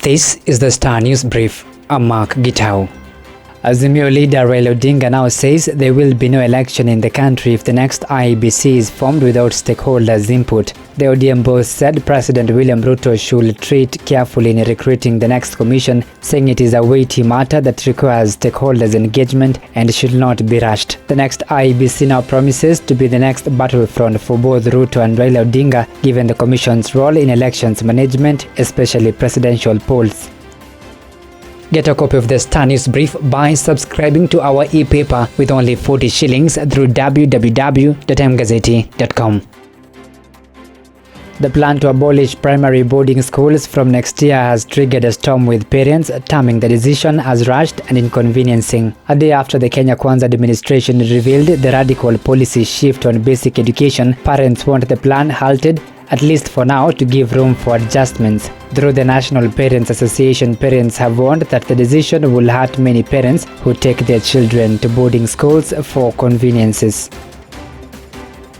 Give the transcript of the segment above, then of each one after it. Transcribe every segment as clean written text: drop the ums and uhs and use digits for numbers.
This is the Star News Brief. I'm Mark Gitau. Azimio leader Raila Odinga now says there will be no election in the country if the next IEBC is formed without stakeholders' input. The ODM boss said President William Ruto should treat carefully in recruiting the next commission, saying it is a weighty matter that requires stakeholders' engagement and should not be rushed. The next IEBC now promises to be the next battlefront for both Ruto and Raila Odinga, given the commission's role in elections management, especially presidential polls. Get a copy of the Star News Brief by subscribing to our e-paper with only 40 shillings through www.mgazeti.com. The plan to abolish primary boarding schools from next year has triggered a storm with parents, terming the decision as rushed and inconveniencing. A day after the Kenya Kwanza administration revealed the radical policy shift on basic education, parents want the plan halted, at least for now, to give room for adjustments. Through the National Parents Association, parents have warned that the decision will hurt many parents who take their children to boarding schools for conveniences.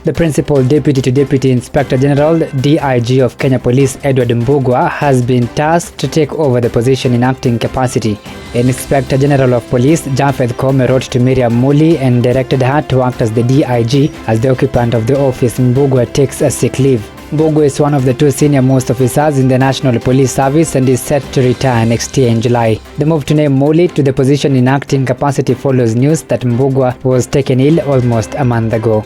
The Principal Deputy to Deputy Inspector General (DIG) of Kenya Police, Edward Mbugua, has been tasked to take over the position in acting capacity. Inspector General of Police Japheth Koome wrote to Miriam Muli and directed her to act as the DIG as the occupant of the office Mbugua takes a sick leave. Mbugua is one of the two senior-most officers in the National Police Service and is set to retire next year in July. The move to name Muli to the position in acting capacity follows news that Mbugua was taken ill almost a month ago.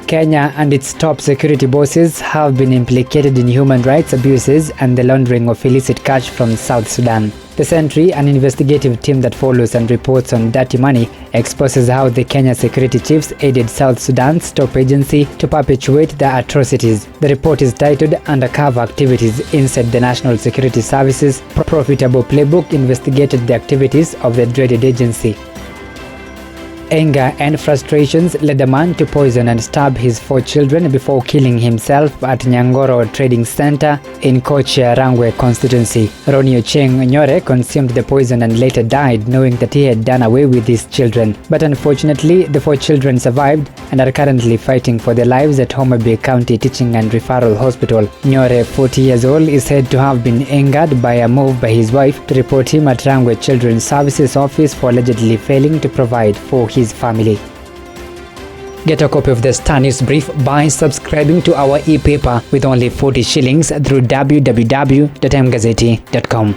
Kenya and its top security bosses have been implicated in human rights abuses and the laundering of illicit cash from South Sudan. The Sentry, an investigative team that follows and reports on dirty money, exposes how the Kenya security chiefs aided South Sudan's top agency to perpetuate the atrocities. The report is titled Undercover Activities Inside the National Security Service's Profitable Playbook investigated the activities of the dreaded agency. Anger and frustrations led a man to poison and stab his 4 children before killing himself at Nyangoro Trading Center in Kochia Rangwe constituency. Ronnie Ocheng Nyore consumed the poison and later died, knowing that he had done away with his children. But unfortunately, the 4 children survived and are currently fighting for their lives at Homa Bay County Teaching and Referral Hospital. Nyore, 40 years old, is said to have been angered by a move by his wife to report him at Rangwe Children's Services Office for allegedly failing to provide for his family. Get a copy of the Star News Brief by subscribing to our e-paper with only 40 shillings through www.mgazeti.com.